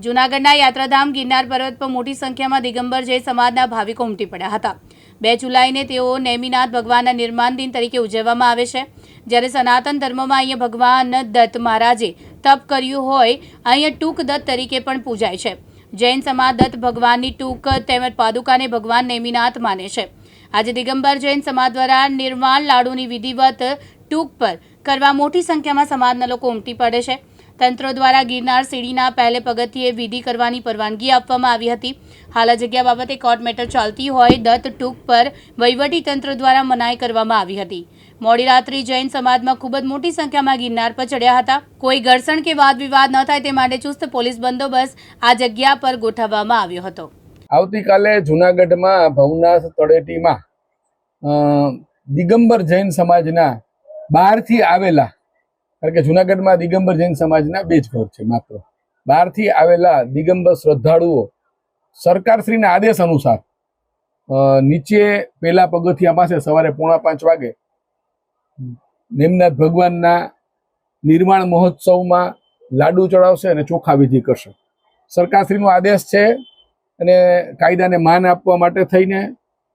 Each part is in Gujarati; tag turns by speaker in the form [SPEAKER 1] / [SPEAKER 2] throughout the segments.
[SPEAKER 1] જૂનાગઢના યાત્રાધામ ગિરનાર પર્વત પર મોટી સંખ્યામાં દિગંબર જૈન સમાજના ભાવિકો ઉમટી પડ્યા હતા। 2 જુલાઈને તેઓ નેમિનાથ ભગવાનના નિર્માણ દિન તરીકે ઉજવવામાં આવે છે। જ્યારે સનાતન ધર્મમાં અહીંયા ભગવાન દત્ત મહારાજે તપ કર્યું હોય અહીંયા ટૂંક દત્ત તરીકે પણ પૂજાય છે। જૈન સમાજ દત્ત ભગવાનની ટૂંક તેમજ પાદુકાને ભગવાન નેમિનાથ માને છે। આજે દિગંબર જૈન સમાજ દ્વારા નિર્માણ લાડુની વિધિવત ટૂંક પર કરવા મોટી સંખ્યામાં સમાજના લોકો ઉમટી પડે છે। તંત્ર દ્વારા ગિરનાર સીડીના પહેલે પગથિયે વિધિ કરવાની પરવાનગી આપવામાં આવી હતી। હાલ આ જગ્યા બાબતે કોર્ટ મેટર ચાલતી હોય દત્ત ટૂંક પર વહીવટી તંત્ર દ્વારા મનાઈ કરવામાં આવી હતી। મોડી રાત્રે જૈન સમાજમાં ખૂબ જ મોટી સંખ્યામાં ગિરનાર પર ચડ્યા હતા। કોઈ ઘર્ષણ કે વાદ વિવાદ ન થાય તે માટે ચુસ્ત પોલીસ બંદોબસ્ત આ જગ્યા પર ગોઠવવામાં આવ્યો હતો।
[SPEAKER 2] આવતીકાલે જૂનાગઢમાં ભવનાથ તળેટીમાં દિગંબર જૈન સમાજના બહારથી આવેલા, કારણ કે જૂનાગઢમાં દિગંબર જૈન સમાજના 2 જ ઘર છે માત્ર, બહારથી આવેલા દિગંબર શ્રદ્ધાળુઓ સરકારશ્રીના આદેશ અનુસાર નીચે પેલા પગથિયા પાસે સવારે 4:45 વાગે નેમનાથ ભગવાનના નિર્માણ મહોત્સવમાં લાડુ ચડાવશે અને ચોખા વિધિ કરશે। સરકારશ્રીનો આદેશ છે અને કાયદાને માન આપવા માટે થઈને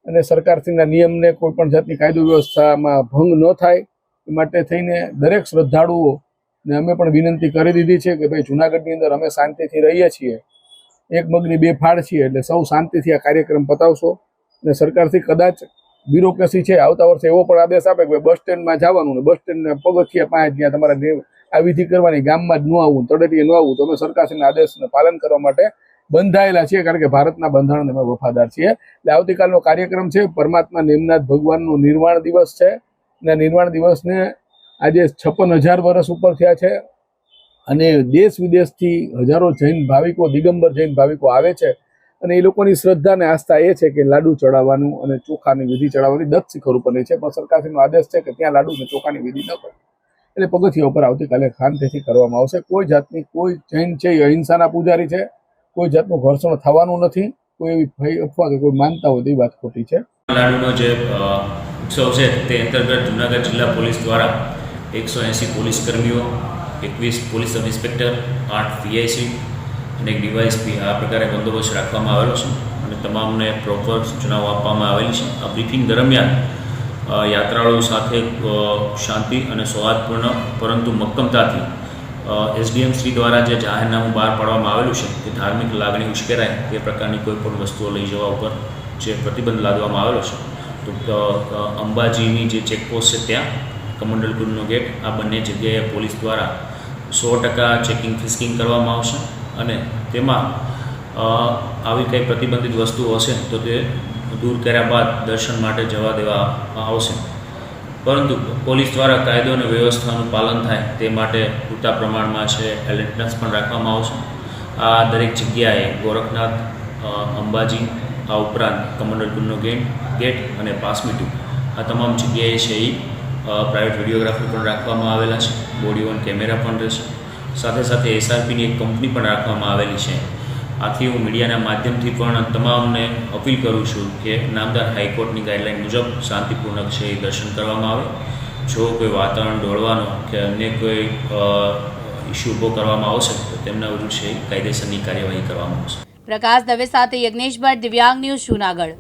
[SPEAKER 2] અને સરકારશ્રીના નિયમને કોઈ પણ જાતની કાયદો વ્યવસ્થામાં ભંગ ન થાય એ માટે થઈને દરેક શ્રદ્ધાળુઓને અમે પણ વિનંતી કરી દીધી છે કે ભાઈ જૂનાગઢની અંદર અમે શાંતિથી રહીએ છીએ, એક મગની 2 ફાળ છીએ, એટલે સૌ શાંતિથી આ કાર્યક્રમ પતાવશો। અને સરકારથી કદાચ બ્યુરોક્રેસી છે આવતા વર્ષે એવો પણ આદેશ આપે કે બસ સ્ટેન્ડમાં જવાનું ને બસ સ્ટેન્ડના પગથિયા પાસે જ્યાં તમારે આ વિધિ કરવાની, ગામમાં જ ન આવવું, તળેટીએ ન આવવું, તો અમે સરકારશ્રીના આદેશને પાલન કરવા માટે બંધાયેલા છીએ, કારણ કે ભારતના બંધારણને અમે વફાદાર છીએ। એટલે આવતીકાલનો કાર્યક્રમ છે પરમાત્મા નેમનાથ ભગવાનનો નિર્વાણ દિવસ છે અને નિર્વાણ દિવસને આજે 56,000 વર્ષ ઉપર થયા છે અને દેશ વિદેશથી હજારો જૈન ભાવિકો, દિગંબર જૈન ભાવિકો આવે છે અને એ લોકોની શ્રદ્ધા અને આસ્થા એ છે કે લાડુ ચડાવવાનું અને ચોખાની વિધિ ચડાવવાની દત્ત શિખર ઉપરની છે, પણ સરકારશ્રીનો આદેશ છે કે ત્યાં લાડુ અને ચોખાની વિધિ ન કરે, એટલે પગથિયા ઉપર આવતીકાલે શાંતિથી કરવામાં આવશે। કોઈ જાતની, કોઈ જૈન છે એ અહિંસાના પૂજારી છે, કોઈ જાતનું ઘર્ષણ થવાનું નથી, કોઈ એવી ભય અફવા કે કોઈ માનતા હોય તો એ વાત ખોટી છે।
[SPEAKER 3] લાડુનો જે ઉત્સવ છે તે અંતર્ગત જૂનાગઢ જિલ્લા પોલીસ દ્વારા 180 પોલીસ કર્મીઓ, 21 પોલીસ સબ ઇન્સ્પેક્ટર, 8 પીઆઈસી અને 1 ડીવાયએસપી આ પ્રકારે બંદોબસ્ત રાખવામાં આવેલો છે અને તમામને પ્રોપર સૂચનાઓ આપવામાં આવેલી છે। આ બ્રીફિંગ દરમિયાન યાત્રાળુઓ સાથે શાંતિ અને સૌહાર્દપૂર્ણ પરંતુ મક્કમતાથી એસડીએમ શ્રી દ્વારા જે જાહેરનામું બહાર પાડવામાં આવેલું છે કે ધાર્મિક લાગણી ઉશ્કેરાય તે પ્રકારની કોઈ પણ વસ્તુઓ લઈ જવા ઉપર જે પ્રતિબંધ લાદવામાં આવેલો છે, તો અંબાજીની જે ચેકપોસ્ટ છે ત્યાં કમંડલપુરનો ગેટ, આ બંને જગ્યાએ પોલીસ દ્વારા 100% ચેકિંગ ફિસ્કિંગ કરવામાં આવશે અને તેમાં આવી કંઈ પ્રતિબંધિત વસ્તુઓ હશે તો તે દૂર કર્યા બાદ દર્શન માટે જવા દેવામાં આવશે। પરંતુ પોલીસ દ્વારા કાયદો અને વ્યવસ્થાનું પાલન થાય તે માટે પૂરતા પ્રમાણમાં છે એલર્ટનેસ પણ રાખવામાં આવશે। આ દરેક જગ્યાએ ગોરખનાથ, અંબાજી, આ ઉપરાંત કમંડલપુરનો ગેટ અને પાસમીટુ આ તમામ જગ્યાએ છે એ પ્રાઇવેટ વિડીયોગ્રાફર પણ રાખવામાં આવેલા છે, બોડી ઓન કેમેરા પણ રહેશે, સાથે સાથે એસઆરપીની એક કંપની પણ રાખવામાં આવેલી છે। આથી હું મીડિયાના માધ્યમથી પણ તમામને અપીલ કરું છું કે નામદાર હાઈકોર્ટની ગાઈડલાઇન મુજબ શાંતિપૂર્વક છે એ દર્શન કરવામાં આવે। જો કોઈ વાતાવરણ દોડવાનો કે અન્ય કોઈ ઇસ્યુ ઊભો કરવામાં આવશે તો તેમના વિરુદ્ધ છે કાયદેસરની કાર્યવાહી કરવામાં આવશે।
[SPEAKER 1] પ્રકાશ દવે સાથે યજ્ઞેશ ભટ્ટ, દિવ્યાંગ ન્યૂઝ, જૂનાગઢ।